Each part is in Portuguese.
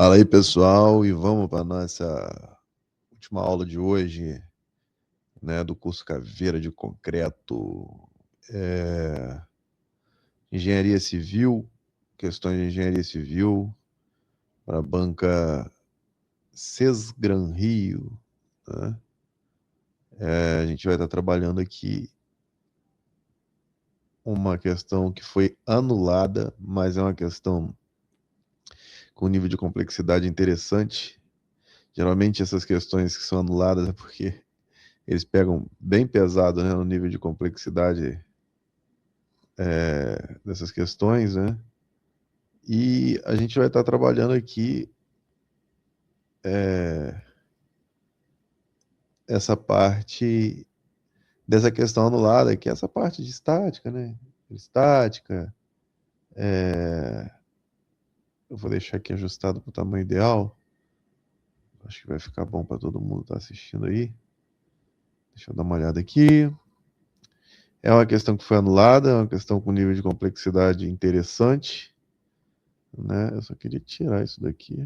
Fala aí, pessoal, e vamos para a nossa última aula de hoje, né, do curso Caveira de Concreto. É, Engenharia Civil, questões de Engenharia Civil, para a banca Sesgran Rio, né? A gente vai estar trabalhando aqui uma questão que foi anulada, mas é uma questão com nível de complexidade interessante. Geralmente essas questões que são anuladas é porque eles pegam bem pesado, né, no nível de complexidade dessas questões, né? E a gente vai estar trabalhando aqui essa parte dessa questão anulada, que é essa parte de estática, né? Estática. Eu vou deixar aqui ajustado para o tamanho ideal. Acho que vai ficar bom para todo mundo estar assistindo aí. Deixa eu dar uma olhada aqui. É uma questão que foi anulada, é uma questão com nível de complexidade interessante, né? Eu só queria tirar isso daqui.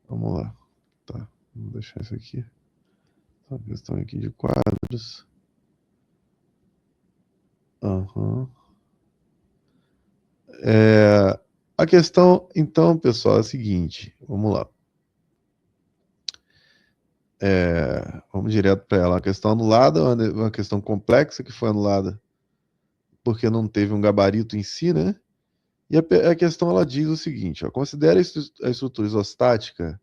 Vamos lá. Tá, vamos deixar isso aqui. A questão aqui de quadros. Uhum. A questão, então, pessoal, é a seguinte. Vamos lá. Vamos direto para ela. A questão anulada é uma questão complexa que foi anulada porque não teve um gabarito em si, né? E a questão ela diz o seguinte: ó, considere a estrutura isostática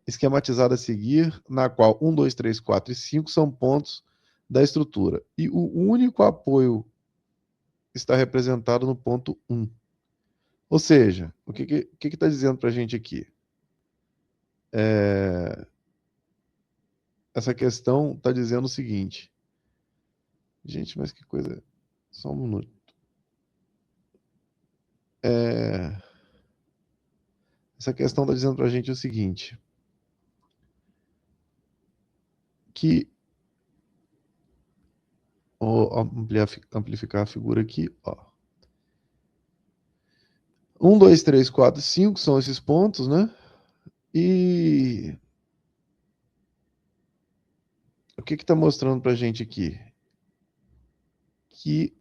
esquematizada a seguir, na qual 1, 2, 3, 4 e 5 são pontos da estrutura. E o único apoio está representado no ponto 1. Ou seja, o que está dizendo para a gente aqui? Essa questão está dizendo o seguinte. Gente, mas que coisa. Só um minuto. Essa questão está dizendo para a gente o seguinte. Que. Vou amplificar a figura aqui. Ó. 1, 2, 3, 4, 5 são esses pontos, né? E o que está mostrando para a gente aqui? Que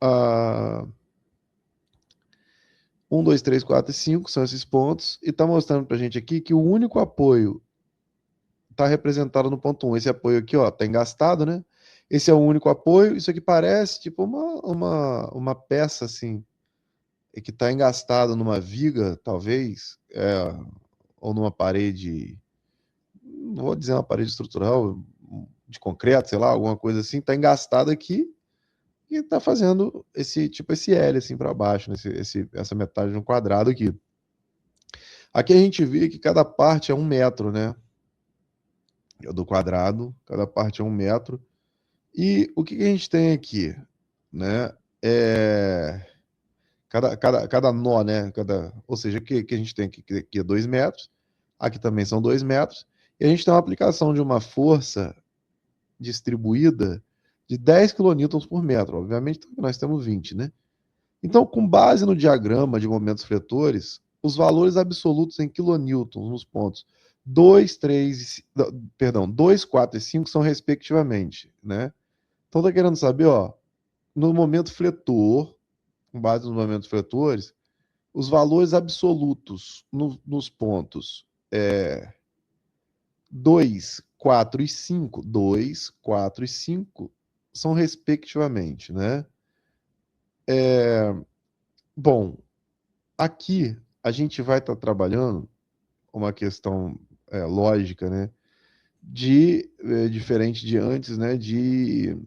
a 1, 2, 3, 4 e 5 são esses pontos, e está mostrando para a gente aqui que o único apoio está representado no ponto 1. Esse apoio aqui, ó, está engastado, né? Esse é o único apoio. Isso aqui parece tipo uma peça assim, que está engastado numa viga, talvez, ou numa parede, não vou dizer uma parede estrutural, de concreto, sei lá, alguma coisa assim, está engastado aqui e está fazendo esse L assim para baixo, né? Essa metade de um quadrado aqui. Aqui a gente vê que cada parte é 1 metro, né? Do quadrado, cada parte é 1 metro. E o que a gente tem aqui, né? Cada nó, né? Ou seja, o que a gente tem aqui é 2 metros, aqui também são 2 metros, e a gente tem uma aplicação de uma força distribuída de 10 quilonewtons por metro. Obviamente, nós temos 20, né? Então, com base no diagrama de momentos fletores, os valores absolutos em quilonewtons nos pontos 2, 3, perdão, 2, 4 e 5 são respectivamente, né? Então, tá querendo saber, ó, no momento fletor, com base nos momentos fletores, os valores absolutos nos pontos 2, 4 e 5, 2, 4 e 5 são respectivamente, né? Bom, aqui a gente vai estar trabalhando uma questão lógica, né? Diferente de antes, né? De,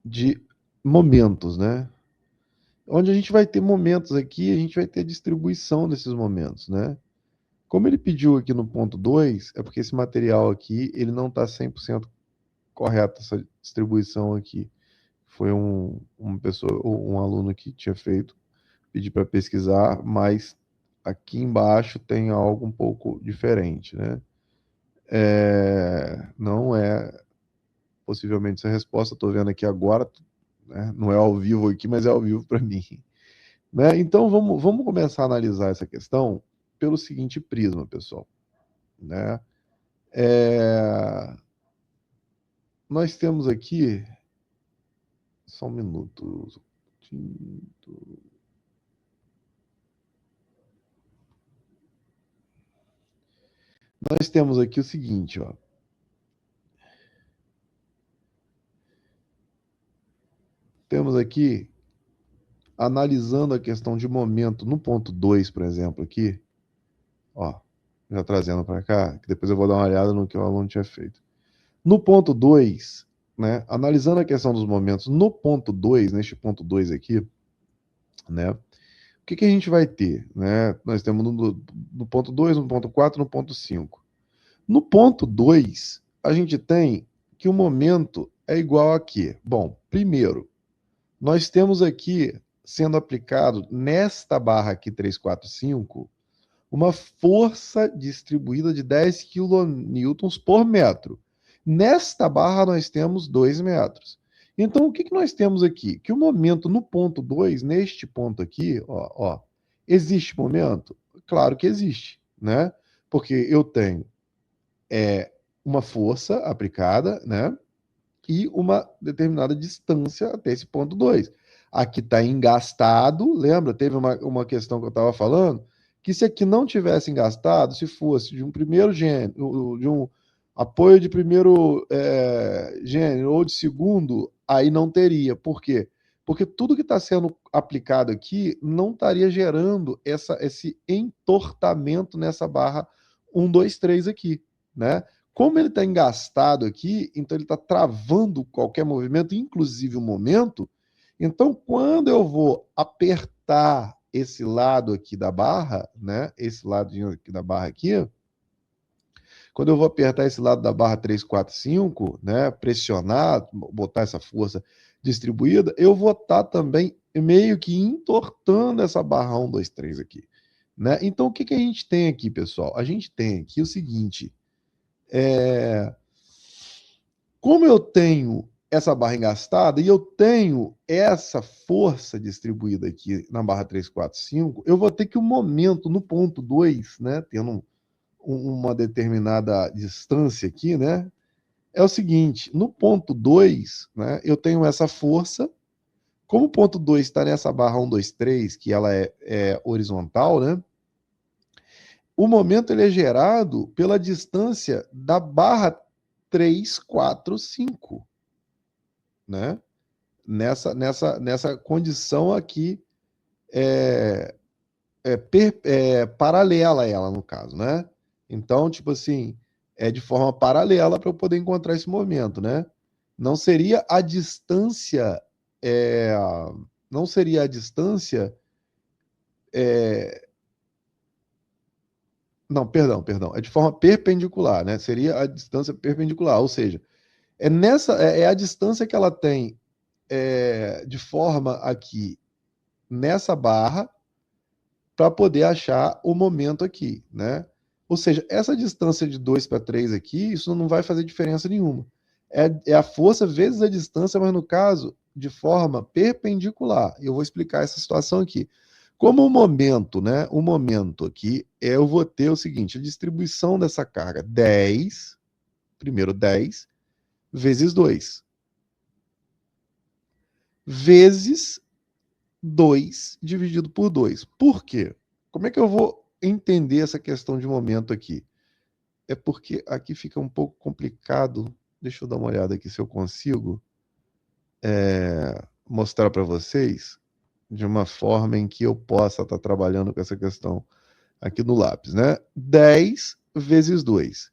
de momentos, né? Onde a gente vai ter momentos aqui, a gente vai ter distribuição desses momentos, né? Como ele pediu aqui no ponto 2, é porque esse material aqui, ele não está 100% correto, essa distribuição aqui. Foi uma pessoa, um aluno que tinha feito, pedi para pesquisar, mas aqui embaixo tem algo um pouco diferente, né? Não é possivelmente essa resposta, estou vendo aqui agora, né? Não é ao vivo aqui, mas é ao vivo para mim. Né? Então vamos começar a analisar essa questão pelo seguinte prisma, pessoal. Né? Nós temos aqui, só um minuto. Nós temos aqui o seguinte, ó. Temos aqui, analisando a questão de momento no ponto 2, por exemplo, aqui, ó, já trazendo para cá, que depois eu vou dar uma olhada no que o aluno tinha feito. No ponto 2, né, analisando a questão dos momentos no ponto 2, neste ponto 2 aqui, né, o que a gente vai ter? Né? Nós temos no ponto 2, no ponto 4, no ponto 5. No ponto 2, a gente tem que o momento é igual a quê? Bom, primeiro, nós temos aqui, sendo aplicado nesta barra aqui 345, uma força distribuída de 10 kN por metro. Nesta barra nós temos 2 metros. Então, o que nós temos aqui? Que o momento no ponto 2, neste ponto aqui, ó, existe momento? Claro que existe, né? Porque eu tenho uma força aplicada, né? E uma determinada distância até esse ponto 2. Aqui está engastado, lembra? Teve uma questão que eu estava falando, que se aqui não tivesse engastado, se fosse de um primeiro gênero, de um apoio de primeiro gênero ou de segundo, aí não teria. Por quê? Porque tudo que está sendo aplicado aqui não estaria gerando esse entortamento nessa barra 1, 2, 3 aqui, né? Como ele está engastado aqui, então ele está travando qualquer movimento, inclusive o momento. Então, quando eu vou apertar esse lado aqui da barra, né? Esse ladinho aqui da barra aqui, quando eu vou apertar esse lado da barra 3, 4, 5, né? Pressionar, botar essa força distribuída, eu vou estar também meio que entortando essa barra 1, 2, 3 aqui. Né? Então, o que a gente tem aqui, pessoal? A gente tem aqui o seguinte. Como eu tenho essa barra engastada e eu tenho essa força distribuída aqui na barra 3, 4, 5, eu vou ter que o momento no ponto 2, né, tendo uma determinada distância aqui, né, é o seguinte, no ponto 2, né, eu tenho essa força, como o ponto 2 está nessa barra 1, 2, 3, que ela é horizontal, né, o momento ele é gerado pela distância da barra 3, 4, 5, né? Nessa condição aqui paralela a ela, no caso, né? Então, tipo assim, é de forma paralela para eu poder encontrar esse momento, né? Não seria a distância, não seria a distância, não, perdão, é de forma perpendicular, né? Seria a distância perpendicular, ou seja, é a distância que ela tem de forma aqui nessa barra para poder achar o momento aqui, né? Ou seja, essa distância de 2 para 3 aqui, isso não vai fazer diferença nenhuma. É a força vezes a distância, mas no caso, de forma perpendicular. E eu vou explicar essa situação aqui. Como o momento, né? O momento aqui, eu vou ter o seguinte, a distribuição dessa carga, 10, primeiro 10, vezes 2. Vezes 2 dividido por 2. Por quê? Como é que eu vou entender essa questão de momento aqui? É porque aqui fica um pouco complicado. Deixa eu dar uma olhada aqui se eu consigo mostrar para vocês de uma forma em que eu possa estar trabalhando com essa questão aqui no lápis, né? 10 vezes 2.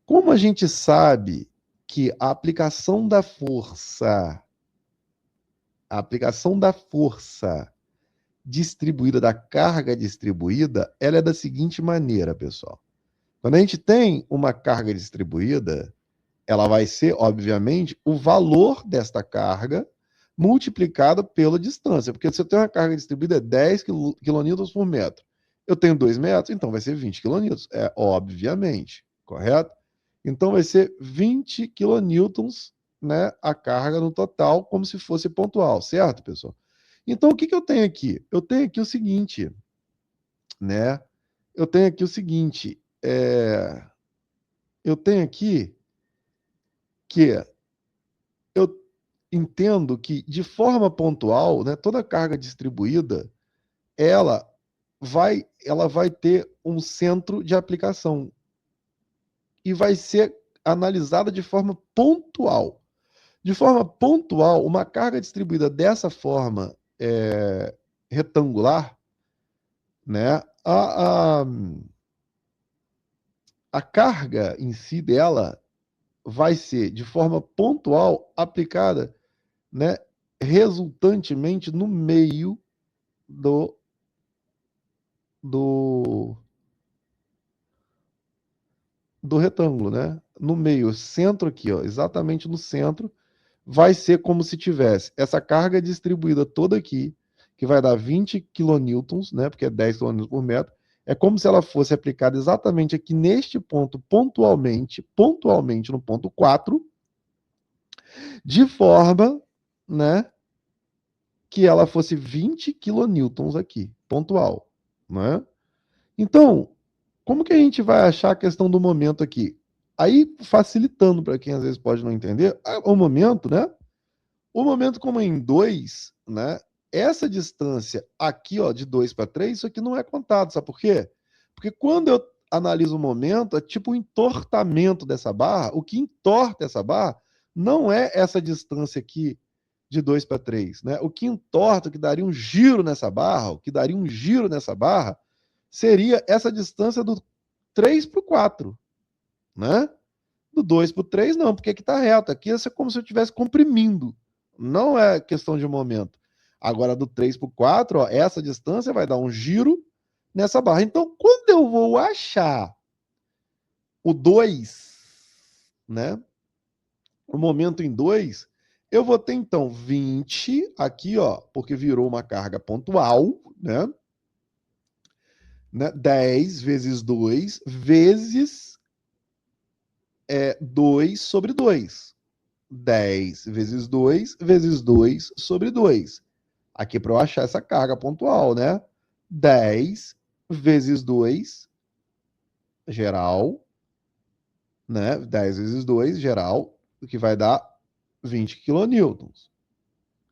Como a gente sabe que a aplicação da força distribuída, da carga distribuída, ela é da seguinte maneira, pessoal. Quando a gente tem uma carga distribuída, ela vai ser, obviamente, o valor desta carga multiplicado pela distância. Porque se eu tenho uma carga distribuída de 10 kN por metro, eu tenho 2 metros, então vai ser 20 kN. É obviamente, correto? Então vai ser 20 quilonewtons, né, a carga no total, como se fosse pontual, certo, pessoal? Então o que que eu tenho aqui? Eu tenho aqui o seguinte, né? Eu tenho aqui o seguinte, eu tenho aqui que eu entendo que de forma pontual, né, toda carga distribuída, ela ela vai ter um centro de aplicação e vai ser analisada de forma pontual. De forma pontual, uma carga distribuída dessa forma retangular, né, a carga em si dela vai ser de forma pontual aplicada, né, resultantemente no meio do, do, do retângulo, né? No meio, centro aqui, ó, exatamente no centro, vai ser como se tivesse essa carga distribuída toda aqui, que vai dar 20 quilonewtons, né? Porque é 10 quilonewtons por metro. É como se ela fosse aplicada exatamente aqui neste ponto, pontualmente no ponto 4, de forma, né, que ela fosse 20 quilonewtons aqui, pontual, né? Então, como que a gente vai achar a questão do momento aqui? Aí, facilitando para quem às vezes pode não entender, o momento, né? O momento como em 2, né? Essa distância aqui, ó, de 2 para 3, isso aqui não é contado, sabe por quê? Porque quando eu analiso o momento, é tipo o entortamento dessa barra. O que entorta essa barra não é essa distância aqui de 2 para 3, né? O que entorta, o que daria um giro nessa barra, o que daria um giro nessa barra, seria essa distância do 3 para o 4, né? Do 2 para o 3, não, porque aqui está reto. Aqui é como se eu estivesse comprimindo. Não é questão de momento. Agora, do 3 para o 4, ó, essa distância vai dar um giro nessa barra. Então, quando eu vou achar o 2, né? O momento em 2, eu vou ter então 20 aqui, ó, porque virou uma carga pontual, né? 10 vezes 2 vezes 2 sobre 2. 10 vezes 2 vezes 2 sobre 2. Aqui para eu achar essa carga pontual, né? 10 vezes 2 geral, né? 10 vezes 2 geral, o que vai dar 20 quilonewtons,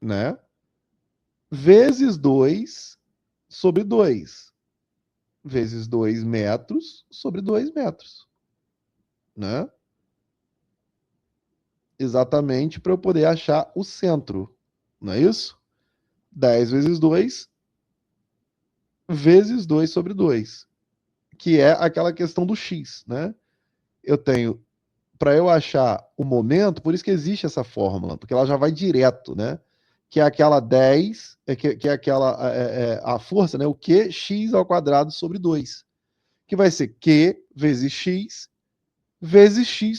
né? Vezes 2 sobre 2. Vezes 2 metros sobre 2 metros, né? Exatamente para eu poder achar o centro, não é isso? 10 vezes 2 vezes 2 sobre 2, que é aquela questão do x, né? Eu tenho, para eu achar o momento, por isso que existe essa fórmula, porque ela já vai direto, né? Que é aquela 10, que é aquela a força, né? O Q x ao quadrado sobre 2, que vai ser Q vezes x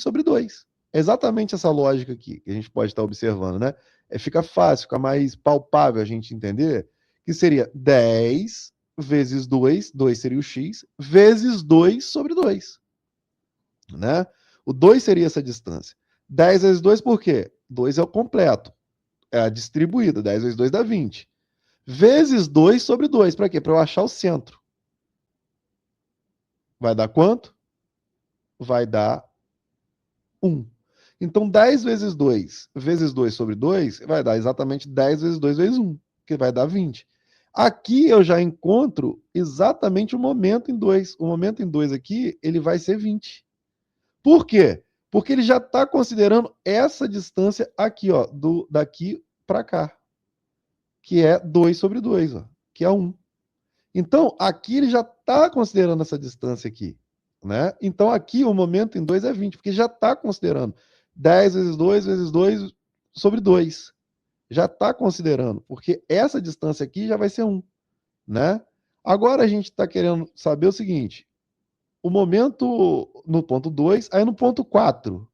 sobre 2. É exatamente essa lógica aqui que a gente pode estar observando, né? Fica fácil, fica mais palpável a gente entender que seria 10 vezes 2, 2 seria o x, vezes 2 sobre 2, né? O 2 seria essa distância. 10 vezes 2 por quê? 2 é o completo, é a distribuída, 10 vezes 2 dá 20. Vezes 2 sobre 2, para quê? Para eu achar o centro. Vai dar quanto? Vai dar 1. Então, 10 vezes 2 sobre 2 vai dar exatamente 10 vezes 2 vezes 1, que vai dar 20. Aqui eu já encontro exatamente o momento em 2. O momento em 2 aqui, ele vai ser 20. Por quê? Porque ele já está considerando essa distância aqui, ó, daqui para cá, que é 2 sobre 2, ó, que é 1. Então, aqui ele já está considerando essa distância aqui, né? Então, aqui o momento em 2 é 20, porque já está considerando 10 vezes 2 sobre 2. Já está considerando, porque essa distância aqui já vai ser 1, né? Agora a gente está querendo saber o seguinte, o momento no ponto 2, aí no ponto 4.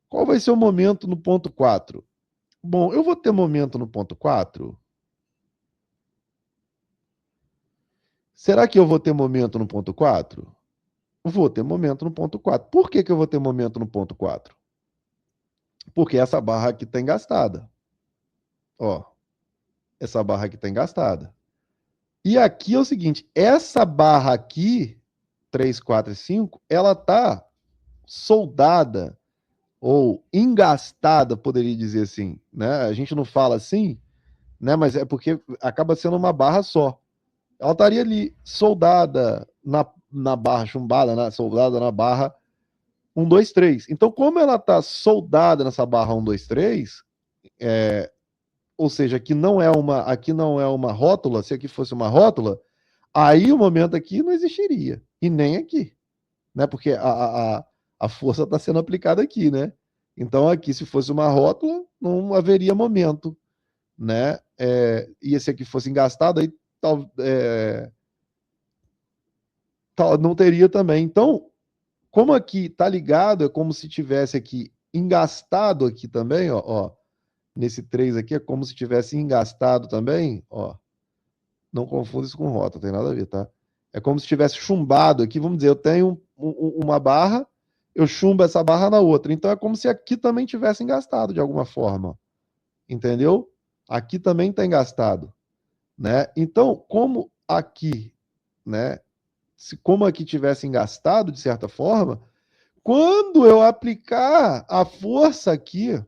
Qual vai ser o momento no ponto 4? Bom, eu vou ter momento no ponto 4? Será que eu vou ter momento no ponto 4? vou ter momento no ponto 4. Por que que eu vou ter momento no ponto 4? Porque essa barra aqui está engastada. Ó, essa barra aqui está engastada. E aqui é o seguinte, essa barra aqui, 3, 4 e 5, ela está soldada ou engastada, poderia dizer assim, né? A gente não fala assim, né? Mas é porque acaba sendo uma barra só. Ela estaria ali soldada na barra chumbada, soldada na barra 1, 2, 3. Então, como ela está soldada nessa barra 1, 2, 3, ou seja, aqui não é uma rótula, se aqui fosse uma rótula, aí o momento aqui não existiria, e nem aqui, né? Porque a força está sendo aplicada aqui, né? Então, aqui, se fosse uma rótula, não haveria momento, né? E esse aqui fosse engastado, aí não teria também. Então, como aqui tá ligado, é como se tivesse aqui engastado aqui também, ó, nesse 3 aqui, é como se tivesse engastado também, ó. Não confunda isso com rota, tem nada a ver, tá? É como se tivesse chumbado aqui, vamos dizer, eu tenho uma barra, eu chumbo essa barra na outra. Então é como se aqui também tivesse engastado de alguma forma, entendeu? Aqui também está engastado, né? Então, como aqui, né? Como aqui tivesse engastado de certa forma, quando eu aplicar a força aqui,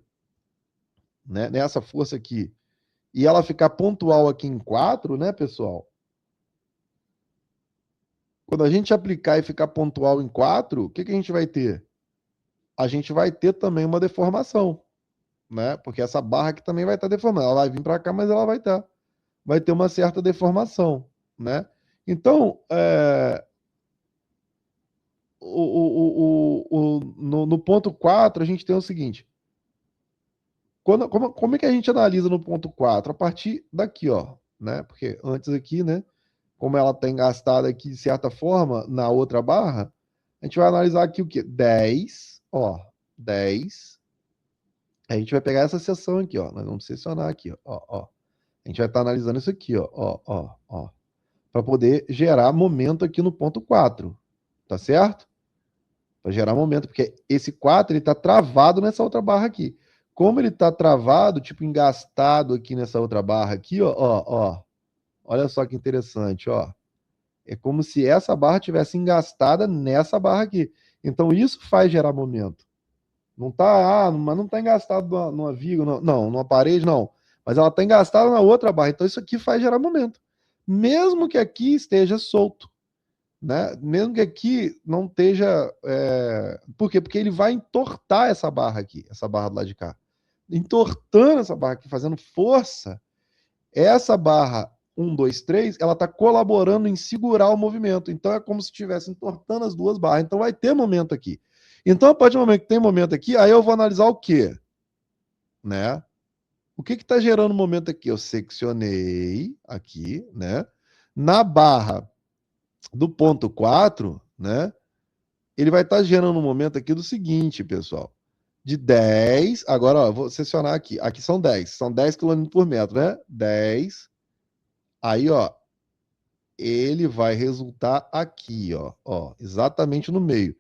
né, nessa força aqui, e ela ficar pontual aqui em 4, né, pessoal? Quando a gente aplicar e ficar pontual em 4, o que que a gente vai ter? A gente vai ter também uma deformação, né? Porque essa barra aqui também vai estar deformada. Ela vai vir para cá, mas ela vai ter uma certa deformação, né? Então, no ponto 4, a gente tem o seguinte: como é que a gente analisa no ponto 4? A partir daqui, ó, né? Porque antes aqui, né? Como ela está engastada aqui de certa forma na outra barra, a gente vai analisar aqui o quê? 10, ó, 10. A gente vai pegar essa seção aqui, ó. Nós vamos selecionar aqui, ó. A gente vai estar analisando isso aqui, ó. Para poder gerar momento aqui no ponto 4. Tá certo? Para gerar momento, porque esse 4 ele está travado nessa outra barra aqui. Como ele está travado, tipo engastado aqui nessa outra barra aqui, ó. Olha só que interessante, ó. É como se essa barra tivesse engastada nessa barra aqui. Então isso faz gerar momento. Não tá, mas não tá engastado numa viga, não, numa parede, não. Mas ela tá engastada na outra barra. Então isso aqui faz gerar momento. Mesmo que aqui esteja solto, né? Mesmo que aqui não esteja. Por quê? Porque ele vai entortar essa barra aqui, essa barra do lado de cá. Entortando essa barra aqui, fazendo força, essa barra 1, 2, 3, ela está colaborando em segurar o movimento. Então é como se estivesse entortando as duas barras. Então vai ter momento aqui. Então, a partir do momento que tem momento aqui, aí eu vou analisar o quê? Né? O que está gerando momento aqui? Eu seccionei aqui, né? Na barra do ponto 4, né? Ele vai estar gerando um momento aqui do seguinte, pessoal. De 10, agora, ó, eu vou seccionar aqui. Aqui são 10 km por metro, né? 10. Aí, ó, ele vai resultar aqui, ó, exatamente no meio.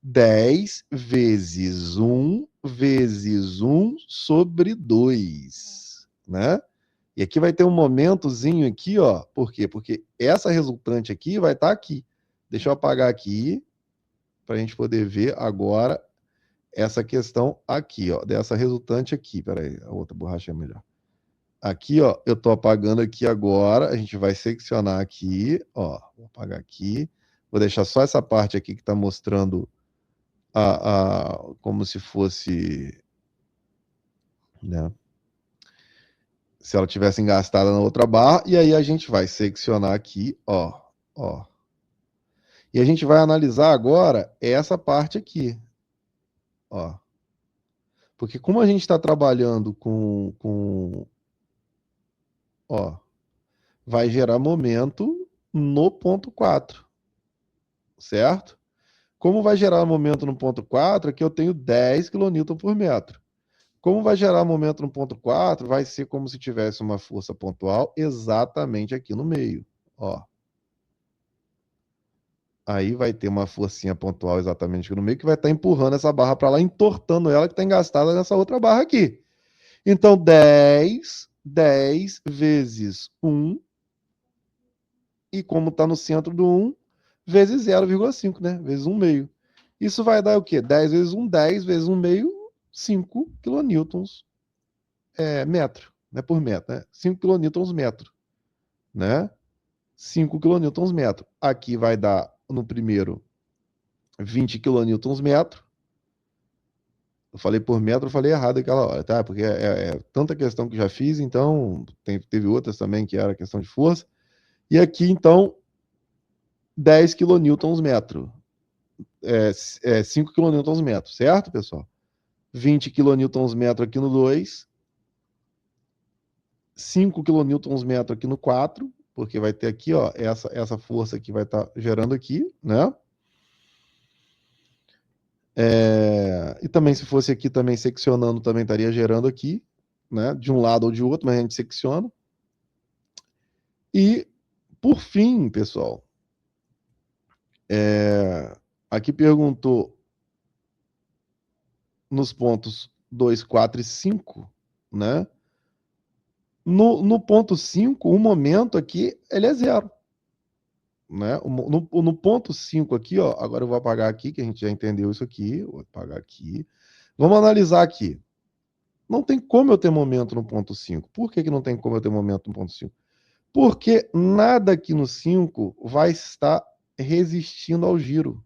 10 vezes 1 vezes 1 sobre 2, né? E aqui vai ter um momentozinho aqui, ó. Por quê? Porque essa resultante aqui vai estar aqui. Deixa eu apagar aqui para a gente poder ver agora essa questão aqui, ó, dessa resultante aqui. Peraí, a outra borracha é melhor. Aqui, ó, eu tô apagando aqui agora. A gente vai seccionar aqui, ó. Vou apagar aqui. Vou deixar só essa parte aqui que tá mostrando como se fosse, né? Se ela tivesse engastada na outra barra. E aí a gente vai seccionar aqui, ó. E a gente vai analisar agora essa parte aqui, ó. Porque como a gente está trabalhando ó, vai gerar momento no ponto 4, certo? Como vai gerar momento no ponto 4, aqui eu tenho 10 kN por metro. Como vai gerar momento no ponto 4, vai ser como se tivesse uma força pontual exatamente aqui no meio. Ó. Aí vai ter uma forcinha pontual exatamente aqui no meio que vai estar empurrando essa barra para lá, entortando ela que está engastada nessa outra barra aqui. Então, 10 vezes 1, e como está no centro do 1, vezes 0,5, né? Vezes 1 meio. Isso vai dar o quê? 10 vezes 1, 10 vezes 1 meio, 5 kilonewtons metro, né? Por metro, né? 5 kilonewtons metro, né? 5 kilonewtons metro. Aqui vai dar, no primeiro, 20 kilonewtons metro. Eu falei por metro, eu falei errado aquela hora, tá? Porque é tanta questão que já fiz, então teve outras também que era questão de força. E aqui, então, 10 kilonewtons metro. 5 kilonewtons metro, certo, pessoal? 20 kilonewtons metro aqui no 2. 5 kilonewtons metro aqui no 4, porque vai ter aqui, ó, essa força aqui vai estar gerando aqui, né? E também, se fosse aqui também seccionando, também estaria gerando aqui, né? De um lado ou de outro, mas a gente secciona. E, por fim, pessoal, aqui perguntou nos pontos 2, 4 e 5, né? No ponto 5, o momento aqui, ele é zero. Né? No ponto 5 aqui, ó, agora eu vou apagar aqui, que a gente já entendeu isso aqui, vou apagar aqui. Vamos analisar aqui. Não tem como eu ter momento no ponto 5. Por que não tem como eu ter momento no ponto 5? Porque nada aqui no 5 vai estar resistindo ao giro.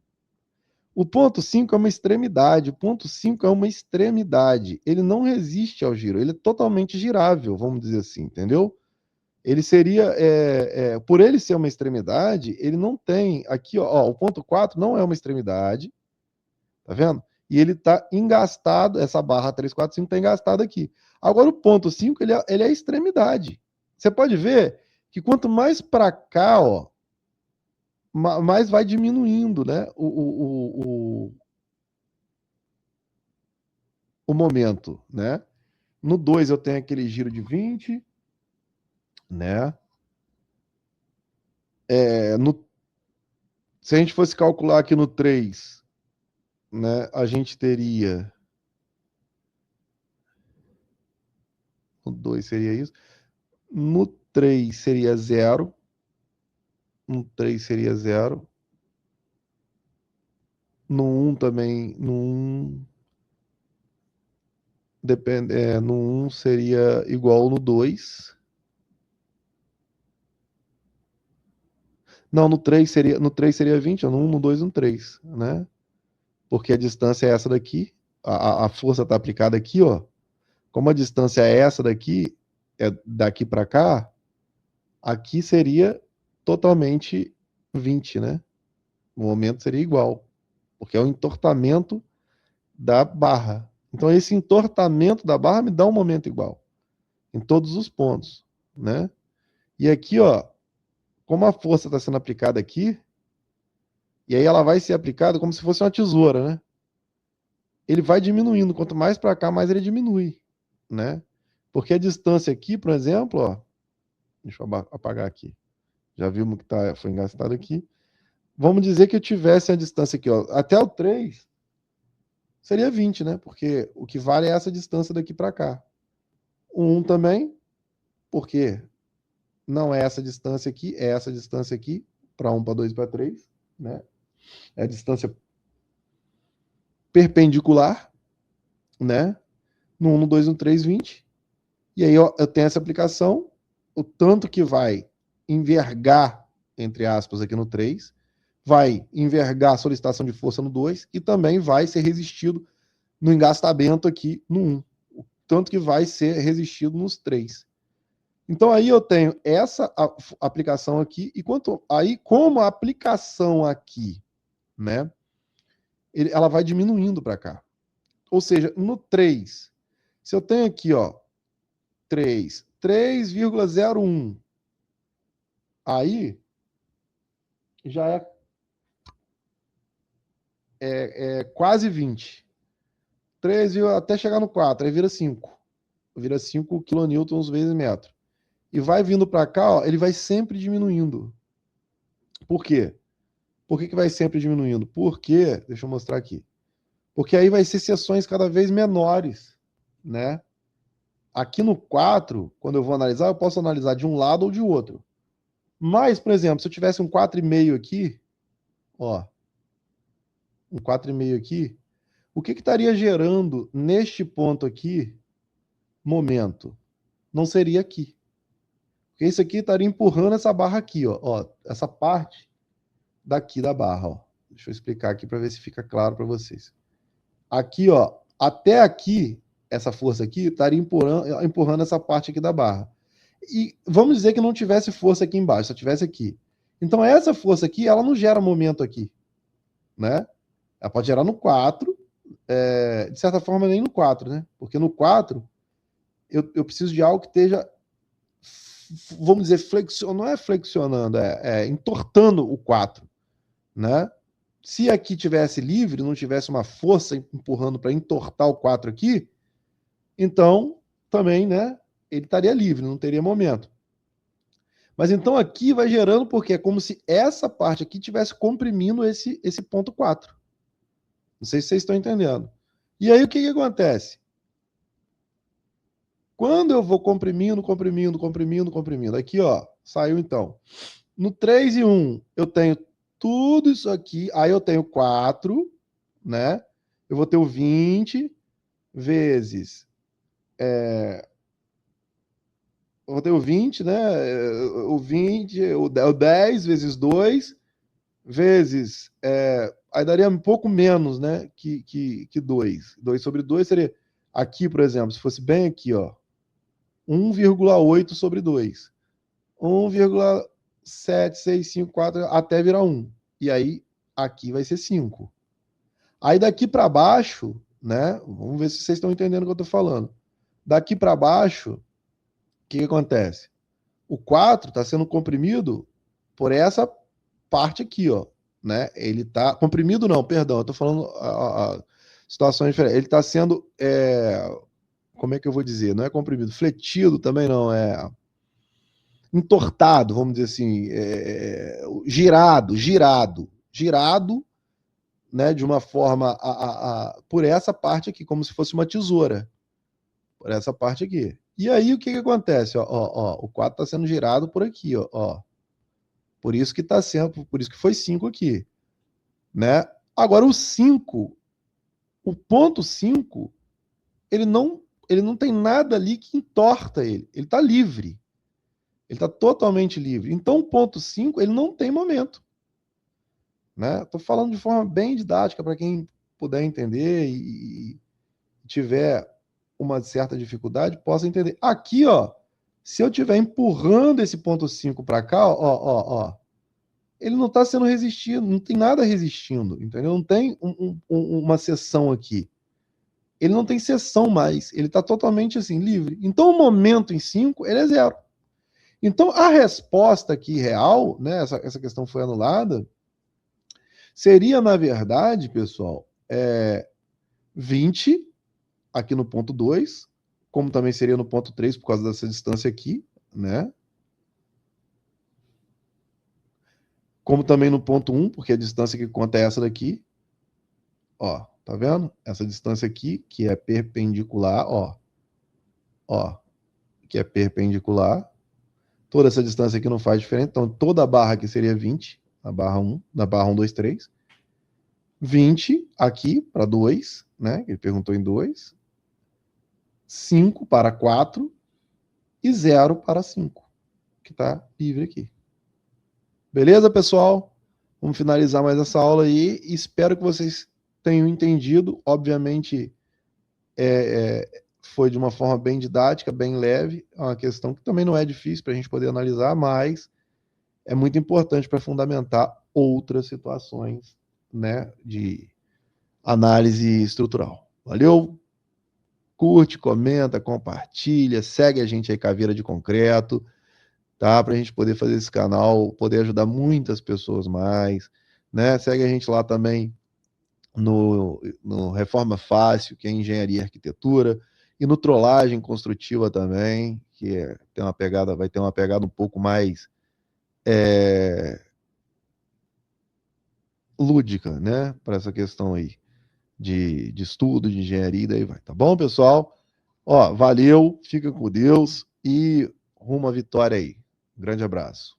O ponto 5 é uma extremidade. O ponto 5 é uma extremidade. Ele não resiste ao giro. Ele é totalmente girável, vamos dizer assim, entendeu? Ele seria, por ele ser uma extremidade, ele não tem, aqui, ó, o ponto 4 não é uma extremidade, tá vendo? E ele tá engastado, essa barra 3, 4, 5 tá engastada aqui. Agora o ponto 5, ele é extremidade. Você pode ver que quanto mais para cá, ó, mais vai diminuindo, né, o momento, né? No 2 eu tenho aquele giro de 20, né? Se a gente fosse calcular aqui no 3, né, a gente teria... No 2 seria isso. No 3 seria 0. No 3 seria 0. No 1 também. No 1... no 1 seria igual no 2. Não, no 3 seria 20. No 1, no 2 e no 3, né? Porque a distância é essa daqui. A força está aplicada aqui, ó. Como a distância é essa daqui, é daqui para cá, aqui seria totalmente 20, né? O momento seria igual, porque é o entortamento da barra. Então, esse entortamento da barra me dá um momento igual, em todos os pontos, né? E aqui, ó, como a força está sendo aplicada aqui, e aí ela vai ser aplicada como se fosse uma tesoura, né? Ele vai diminuindo, quanto mais para cá, mais ele diminui, né? Porque a distância aqui, por exemplo, ó, deixa eu apagar aqui. Já vimos que foi engastado aqui. Vamos dizer que eu tivesse a distância aqui, ó, até o 3, seria 20, né? Porque o que vale é essa distância daqui para cá. O 1 também, porque não é essa distância aqui, é essa distância aqui, para 1, para 2, para 3, né? É a distância perpendicular, né? No 1, no 2, no 3, 20. E aí ó, eu tenho essa aplicação, o tanto que vai envergar, entre aspas, aqui no 3, vai envergar a solicitação de força no 2 e também vai ser resistido no engastamento aqui no 1. O tanto que vai ser resistido nos 3. Então aí eu tenho essa aplicação aqui, e aí como a aplicação aqui, né, ela vai diminuindo para cá. Ou seja, no 3, se eu tenho aqui, ó, 3,01, aí já é quase 20. 3, até chegar no 4, aí vira 5. Vira 5 kilonewtons vezes metro. E vai vindo para cá, ó, ele vai sempre diminuindo. Por quê? Por que vai sempre diminuindo? Porque, deixa eu mostrar aqui, porque aí vai ser seções cada vez menores, né? Aqui no 4, quando eu vou analisar, eu posso analisar de um lado ou de outro. Mas, por exemplo, se eu tivesse um 4,5 aqui, ó, um 4,5 aqui, o que estaria gerando neste ponto aqui momento? Não seria aqui. Porque isso aqui estaria empurrando essa barra aqui, ó, essa parte daqui da barra, ó. Deixa eu explicar aqui para ver se fica claro para vocês. Aqui, ó, até aqui, essa força aqui estaria empurrando essa parte aqui da barra. E vamos dizer que não tivesse força aqui embaixo, só tivesse aqui. Então essa força aqui, ela não gera momento aqui, né? Ela pode gerar no 4, de certa forma nem no 4, né? Porque no 4 eu preciso de algo que esteja, vamos dizer, não é flexionando, é entortando o 4, né? Se aqui tivesse livre, não tivesse uma força empurrando para entortar o 4 aqui, então também, né, ele estaria livre, não teria momento. Mas então aqui vai gerando, porque é como se essa parte aqui estivesse comprimindo esse ponto 4. Não sei se vocês estão entendendo. E aí o que acontece? Quando eu vou comprimindo, aqui, ó, saiu então. No 3 e 1, eu tenho tudo isso aqui, aí eu tenho 4, né? Eu vou ter o 20 vezes. Eu vou ter o 20, né? O 20, o 10 vezes 2, vezes. Aí daria um pouco menos, né? Que 2. 2 sobre 2 seria. Aqui, por exemplo, se fosse bem aqui, ó. 1,8 sobre 2. 1,7654 até virar 1. E aí, aqui vai ser 5. Aí daqui para baixo, né? Vamos ver se vocês estão entendendo o que eu estou falando. Daqui para baixo, o que acontece? O 4 está sendo comprimido por essa parte aqui, ó. Né? Ele está comprimido, não, perdão, eu estou falando a situações diferentes. Ele está sendo, como é que eu vou dizer? Não é comprimido, fletido também não, entortado, vamos dizer assim, girado, né, de uma forma por essa parte aqui, como se fosse uma tesoura, por essa parte aqui. E aí o que acontece? O 4 está sendo girado por aqui, ó. Por isso que está sendo, por isso que foi 5 aqui, né? Agora o 5, o ponto 5, ele não tem nada ali que entorta ele. Ele está livre. Ele está totalmente livre. Então o ponto 5, ele não tem momento. Né? Estou falando de forma bem didática para quem puder entender e tiver uma certa dificuldade, possa entender. Aqui, ó, se eu estiver empurrando esse ponto 5 para cá, ó, ele não está sendo resistido, não tem nada resistindo, entendeu? Não tem uma seção aqui. Ele não tem seção mais, ele está totalmente assim, livre. Então o momento em 5, ele é 0. Então a resposta aqui real, né, essa questão foi anulada, seria, na verdade, pessoal, 20 aqui no ponto 2, como também seria no ponto 3 por causa dessa distância aqui, né? Como também no ponto 1, porque a distância que conta é essa daqui. Ó, tá vendo? Essa distância aqui, que é perpendicular, ó, que é perpendicular. Toda essa distância aqui não faz diferença, então toda a barra aqui seria 20, na barra 1, 2, 3. 20 aqui para 2, né? Ele perguntou em 2. 5 para 4 e 0 para 5, que está livre aqui. Beleza, pessoal? Vamos finalizar mais essa aula aí. Espero que vocês tenham entendido. Obviamente, foi de uma forma bem didática, bem leve. É uma questão que também não é difícil para a gente poder analisar, mas é muito importante para fundamentar outras situações, né, de análise estrutural. Valeu? Curte, comenta, compartilha, segue a gente aí, Caveira de Concreto, tá? Para a gente poder fazer esse canal, poder ajudar muitas pessoas mais, né? Segue a gente lá também no Reforma Fácil, que é Engenharia e Arquitetura, e no Trollagem Construtiva também, que vai ter uma pegada um pouco mais lúdica, né, para essa questão aí de estudo, de engenharia, e daí vai. Tá bom, pessoal? Ó, valeu, fica com Deus e rumo à vitória aí. Grande abraço.